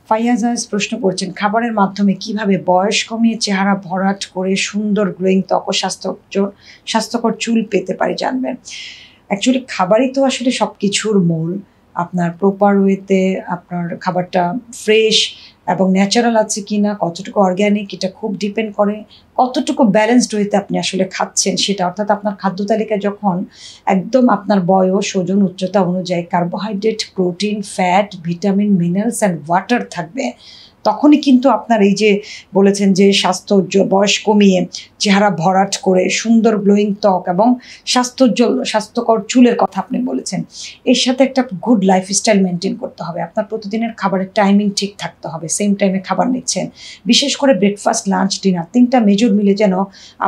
ফাইয়াজ প্রশ্ন করছেন, খাবারের মাধ্যমে কিভাবে বয়স কমিয়ে চেহারা ভরাট করে সুন্দর গ্লোয়িং ত্বক ও স্বাস্থ্যকর চুল পেতে পারি জানবেন। অ্যাকচুয়ালি খাবারই তো আসলে সব কিছুর মূল। আপনার প্রপার ওয়েতে আপনার খাবারটা ফ্রেশ এবং ন্যাচারাল আছে কিনা, কতটুকু অর্গ্যানিক, এটা খুব ডিপেন্ড করে কতটুকু ব্যালেন্সড ওয়েতে আপনি আসলে খাচ্ছেন সেটা। অর্থাৎ আপনার খাদ্য তালিকায় যখন একদম আপনার বয়স, ওজন, উচ্চতা অনুযায়ী carbohydrate, protein, fat, vitamin, minerals and water থাকবে, তখনই কিন্তু আপনার এই যে বলেছেন যে বয়স কমিয়ে চেহারা ভরাট করে সুন্দর গ্লোয়িং ত্বক এবং স্বাস্থ্যকর চুলের কথা আপনি বলেছেন। এর সাথে একটা গুড লাইফস্টাইল মেনটেন করতে হবে। আপনার প্রতিদিনের খাবারের টাইমিং ঠিক থাকতে হবে, সেম টাইমে খাবার নিচ্ছেন। বিশেষ করে ব্রেকফাস্ট, লাঞ্চ, ডিনার 3টা মেজর মিলে যেন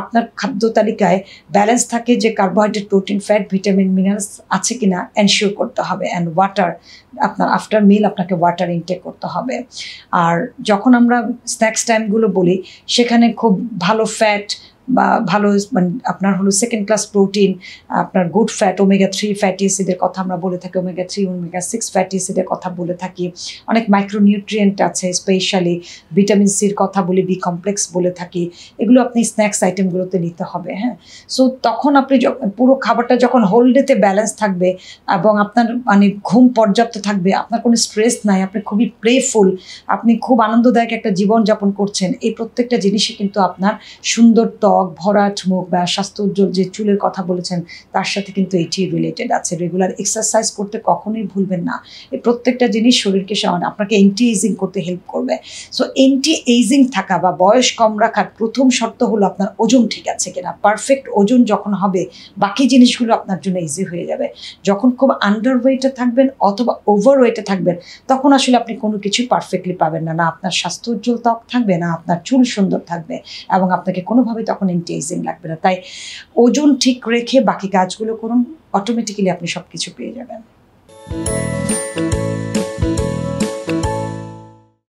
আপনার খাদ্য তালিকায় ব্যালেন্স থাকে, যে carbohydrate, protein, fat, vitamin, minerals আছে কিনা এনশিওর করতে হবে। অ্যান্ড ওয়াটার, আপনার আফটার মিল আপনাকে ওয়াটার ইনটেক করতে হবে। আর যখন আমরা স্ন্যাক্স টাইমগুলো বলি, সেখানে খুব ভালো ফ্যাট বা ভালো মানে আপনার হলো সেকেন্ড ক্লাস প্রোটিন, আপনার গুড ফ্যাট, ওমেগা-3 ফ্যাটি অ্যাসিডের কথা আমরা বলে থাকি, ওমেগা-3, ওমেগা-6 ফ্যাটি অ্যাসিডের কথা বলে থাকি। অনেক মাইক্রোনিউট্রিয়েন্ট আছে, স্পেশালি ভিটামিন সির কথা বলি, বি কমপ্লেক্স বলে থাকি। এগুলো আপনি স্ন্যাক্স আইটেমগুলোতে নিতে হবে। হ্যাঁ, সো তখন আপনি পুরো খাবারটা যখন হোল ডেতে ব্যালেন্স থাকবে এবং আপনার মানে ঘুম পর্যাপ্ত থাকবে, আপনার কোনো স্ট্রেস নাই, আপনি খুবই প্লেফুল, আপনি খুব আনন্দদায়ক একটা জীবনযাপন করছেন, এই প্রত্যেকটা জিনিসই কিন্তু আপনার সুন্দর ত্বক, ভরাট মুখ বা স্বাস্থ্য উজ্জ্বল যে চুলের কথা বলেছেন তার সাথে কিন্তু এটি রিলেটেড আছে। রেগুলার এক্সারসাইজ করতে কখনোই ভুলবেন না। এই প্রত্যেকটা জিনিস শরীরকে আপনাকে এন্টি এজিং করতে হেল্প করবে। সো এন্টি এজিং থাকা বা বয়স কম রাখার প্রথম শর্ত হলো আপনার ওজন ঠিক আছে কিনা। পারফেক্ট ওজন যখন হবে, বাকি জিনিসগুলো আপনার জন্য ইজি হয়ে যাবে। যখন খুব আন্ডার ওয়েটে থাকবেন অথবা ওভার ওয়েটে থাকবেন, তখন আসলে আপনি কোনো কিছু পারফেক্টলি পাবেন না। না আপনার স্বাস্থ্য উজ্জ্বল ত্বক থাকবে, না আপনার চুল সুন্দর থাকবে, এবং আপনাকে কোনোভাবে তখন এন্টি এজিং লাগবে না। তাই ওজন ঠিক রেখে বাকি কাজগুলো করুন, অটোমেটিক্যালি আপনি সব কিছু পেয়ে যাবেন।